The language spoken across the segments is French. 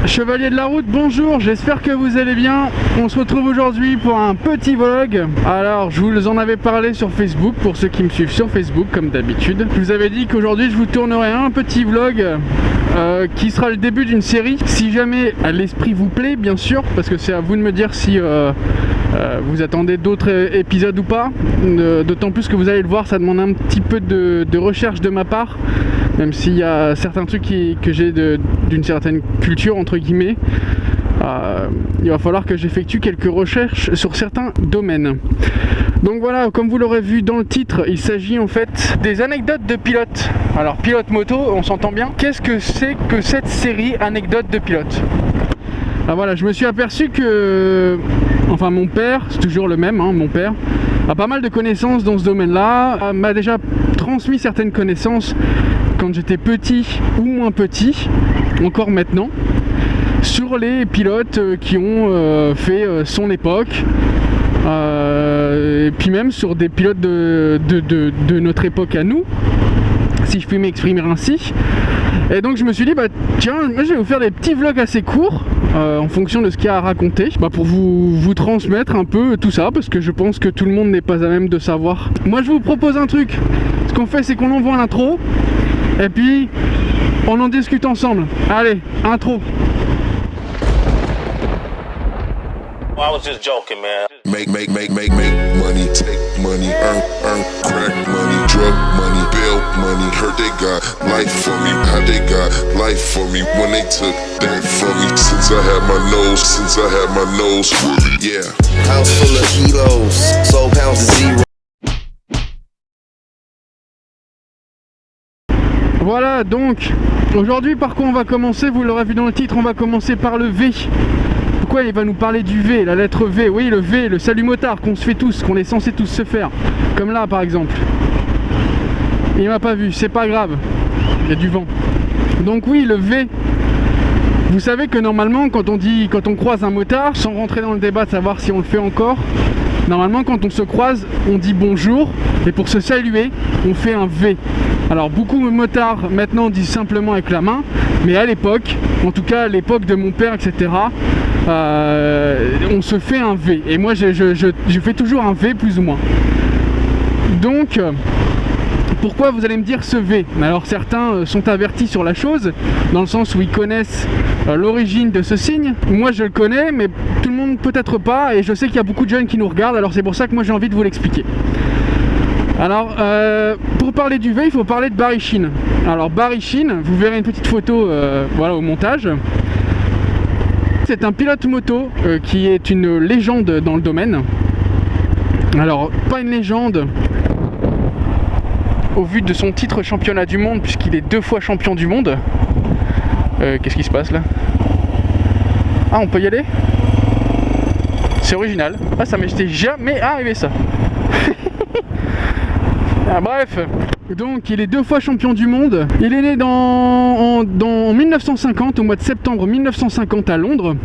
Chevalier de la route, bonjour, j'espère que vous allez bien. On se retrouve aujourd'hui pour un petit vlog. Alors, je vous en avais parlé sur Facebook, pour ceux qui me suivent sur Facebook, comme d'habitude. Je vous avais dit qu'aujourd'hui, je vous tournerai un petit vlog qui sera le début d'une série. Si jamais l'esprit vous plaît, bien sûr, parce que c'est à vous de me dire si vous attendez d'autres épisodes ou pas. D'autant plus que vous allez le voir, ça demande un petit peu de recherche de ma part. Même s'il y a certains trucs que j'ai d'une certaine culture, entre guillemets, il va falloir que j'effectue quelques recherches sur certains domaines. Donc voilà, comme vous l'aurez vu dans le titre, il s'agit en fait des anecdotes de pilotes. Alors pilote moto, on s'entend bien. Qu'est-ce que c'est que cette série anecdotes de pilotes? Alors voilà, je me suis aperçu que, enfin mon père, c'est toujours le même, hein, mon père a pas mal de connaissances dans ce domaine-là, m'a déjà transmis certaines connaissances quand j'étais petit ou moins petit, encore maintenant, sur les pilotes qui ont fait son époque, et puis même sur des pilotes de notre époque à nous, si je puis m'exprimer ainsi. Et donc je me suis dit, bah tiens, moi je vais vous faire des petits vlogs assez courts en fonction de ce qu'il y a à raconter, pour vous transmettre un peu tout ça, parce que je pense que tout le monde n'est pas à même de savoir. Moi je vous propose un truc, ce qu'on fait c'est qu'on envoie l'intro, et puis on en discute ensemble. Allez, intro. I was just joking, man. Make money, take money, earn crack money, drug money, bail money. Heard they got life for me, how they got life for me when they took that from me. Since I had my nose fully, yeah. House full of kilos, sold pounds to zero. Voilà, donc aujourd'hui par quoi on va commencer, vous l'aurez vu dans le titre, on va commencer par le V. Pourquoi il va nous parler du V, la lettre V? Oui, le V, le salut motard qu'on se fait tous, qu'on est censé tous se faire. Comme là par exemple. Il m'a pas vu, c'est pas grave, il y a du vent. Donc oui, le V. Vous savez que normalement quand on croise un motard, sans rentrer dans le débat de savoir si on le fait encore, normalement quand on se croise, on dit bonjour, et pour se saluer, on fait un V. Alors beaucoup de motards maintenant disent simplement avec la main, mais à l'époque, en tout cas à l'époque de mon père, etc., on se fait un V. Et moi je fais toujours un V plus ou moins. Donc pourquoi vous allez me dire ce V? Alors certains sont avertis sur la chose, dans le sens où ils connaissent l'origine de ce signe. Moi je le connais, mais tout le monde peut-être pas, et je sais qu'il y a beaucoup de jeunes qui nous regardent, alors c'est pour ça que moi j'ai envie de vous l'expliquer. Alors, pour parler du V, il faut parler de Barry Sheene. Alors Barry Sheene, vous verrez une petite photo voilà, au montage. C'est un pilote moto qui est une légende dans le domaine. Alors, pas une légende au vu de son titre championnat du monde, puisqu'il est 2 fois champion du monde. Qu'est-ce qui se passe là? Ah, on peut y aller? C'est original. Ah, ça m'était jamais arrivé ça. Ah, bref, donc il est 2 fois champion du monde. Il est né en 1950, au mois de septembre 1950 à Londres.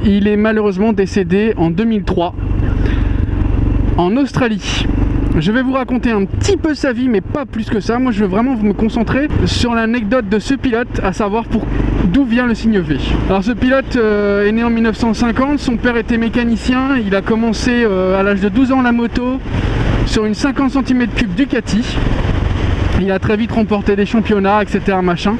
Il est malheureusement décédé en 2003 en Australie. Je vais vous raconter un petit peu sa vie, mais pas plus que ça. Moi je veux vraiment me concentrer sur l'anecdote de ce pilote, à savoir d'où vient le signe V. Alors ce pilote est né en 1950, son père était mécanicien, il a commencé à l'âge de 12 ans la moto sur une 50 cm3 Ducati. Il a très vite remporté des championnats, etc. machin.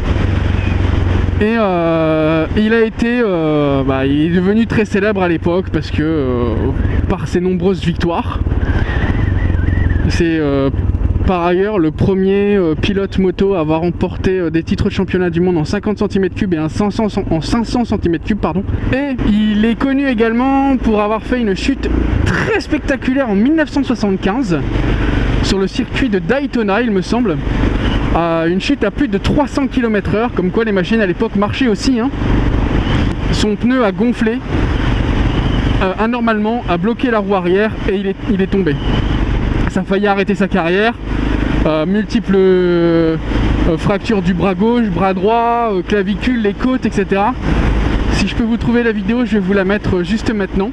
Et il a été, il est devenu très célèbre à l'époque parce que par ses nombreuses victoires. C'est par ailleurs le premier pilote moto à avoir remporté des titres de championnat du monde en 50 cm3 et en 500 cm3, pardon. Et il est connu également pour avoir fait une chute très spectaculaire en 1975 sur le circuit de Daytona, il me semble. Une chute à plus de 300 km/h, comme quoi les machines à l'époque marchaient aussi, hein. Son pneu a gonflé anormalement, a bloqué la roue arrière et il est tombé. Ça a failli arrêter sa carrière. Multiples fractures du bras gauche, bras droit, clavicule, les côtes, etc. Si je peux vous trouver la vidéo, je vais vous la mettre juste maintenant.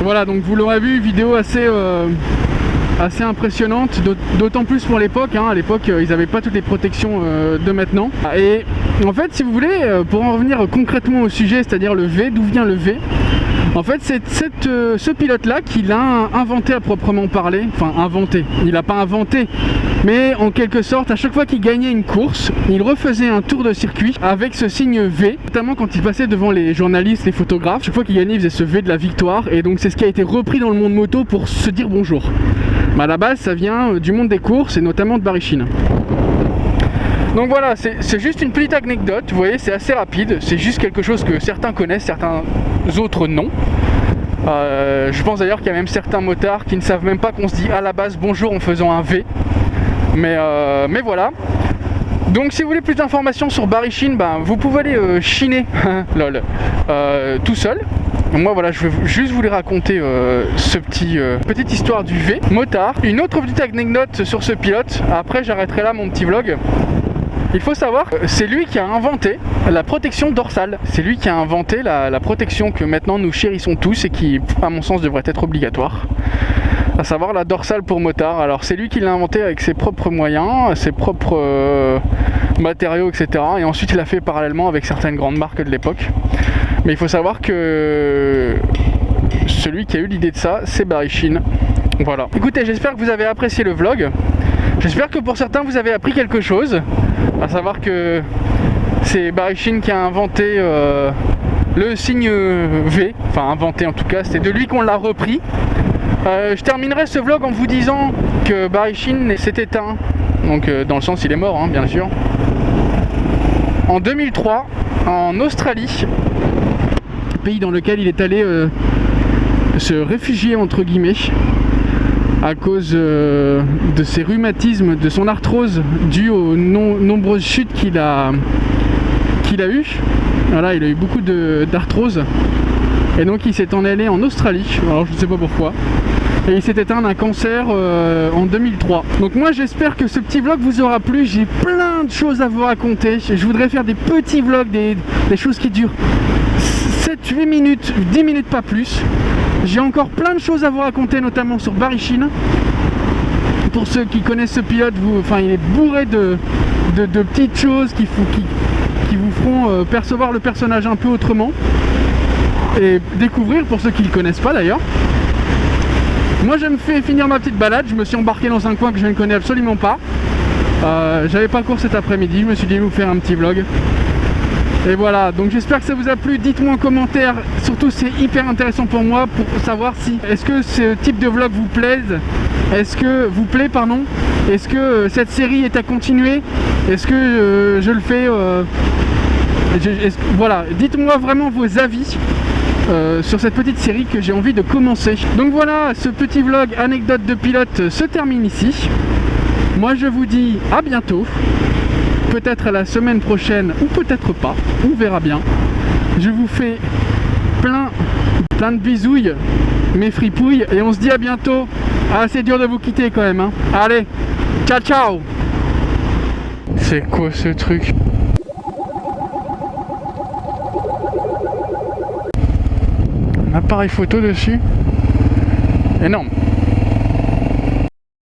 Voilà, donc vous l'aurez vu, vidéo assez impressionnante, d'autant plus pour l'époque, hein. À l'époque ils n'avaient pas toutes les protections de maintenant. Et en fait, si vous voulez, pour en revenir concrètement au sujet, c'est-à-dire le V, d'où vient le V, en fait c'est ce pilote là qui l'a inventé à proprement parler, enfin inventé, il n'a pas inventé, mais en quelque sorte à chaque fois qu'il gagnait une course, il refaisait un tour de circuit avec ce signe V, notamment quand il passait devant les journalistes, les photographes, chaque fois qu'il gagnait il faisait ce V de la victoire, et donc c'est ce qui a été repris dans le monde moto pour se dire bonjour. À la base ça vient du monde des courses et notamment de Barry Sheene. Donc voilà, c'est juste une petite anecdote, vous voyez, c'est assez rapide, c'est juste quelque chose que certains connaissent, certains autres non. Je pense d'ailleurs qu'il y a même certains motards qui ne savent même pas qu'on se dit à la base bonjour en faisant un V. Mais voilà. Donc si vous voulez plus d'informations sur Barry Sheene, ben, vous pouvez aller chiner lol, tout seul. Moi voilà, je vais juste vous les raconter ce petite histoire du V motard. Une autre petite anecdote sur ce pilote, après j'arrêterai là mon petit vlog. Il faut savoir que c'est lui qui a inventé la protection dorsale. C'est lui qui a inventé la protection que maintenant nous chérissons tous et qui, à mon sens, devrait être obligatoire. À savoir la dorsale pour motard. Alors c'est lui qui l'a inventé avec ses propres moyens, ses propres matériaux, etc. Et ensuite il l'a fait parallèlement avec certaines grandes marques de l'époque. Mais il faut savoir que celui qui a eu l'idée de ça, c'est Barry Sheene. Voilà. Écoutez, j'espère que vous avez apprécié le vlog. J'espère que pour certains vous avez appris quelque chose. À savoir que c'est Barry Sheene qui a inventé le signe V. Enfin inventé en tout cas, c'est de lui qu'on l'a repris. Je terminerai ce vlog en vous disant que Barry Sheene s'est éteint. Donc dans le sens il est mort, hein, bien sûr. En 2003, en Australie, pays dans lequel il est allé se réfugier entre guillemets à cause de ses rhumatismes, de son arthrose due aux nombreuses chutes qu'il a eues. Voilà, il a eu beaucoup d'arthrose et donc il s'est en allé en Australie, alors je ne sais pas pourquoi, et il s'est éteint d'un cancer en 2003. Donc moi j'espère que ce petit vlog vous aura plu. J'ai plein de choses à vous raconter, je voudrais faire des petits vlogs, des choses qui durent 7-8 minutes, 10 minutes pas plus. J'ai encore plein de choses à vous raconter, notamment sur Barry Sheene. Pour ceux qui connaissent ce pilote, il est bourré de petites choses qui vous feront percevoir le personnage un peu autrement. Et découvrir, pour ceux qui ne le connaissent pas d'ailleurs. Moi je me fais finir ma petite balade, je me suis embarqué dans un coin que je ne connais absolument pas. J'avais pas cours cet après-midi, je me suis dit vous faire un petit vlog. Et voilà, donc j'espère que ça vous a plu, dites-moi en commentaire, surtout c'est hyper intéressant pour moi pour savoir si est-ce que ce type de vlog vous plaît, est-ce que cette série est à continuer, est-ce que je le fais, voilà, dites-moi vraiment vos avis sur cette petite série que j'ai envie de commencer. Donc voilà, ce petit vlog anecdote de pilote se termine ici. Moi je vous dis à bientôt. Peut-être à la semaine prochaine ou peut-être pas, on verra bien. Je vous fais plein de bisouilles, mes fripouilles, et on se dit à bientôt. Ah, c'est dur de vous quitter quand même, hein. Allez, ciao ciao. C'est quoi ce truc? Un appareil photo dessus. Énorme.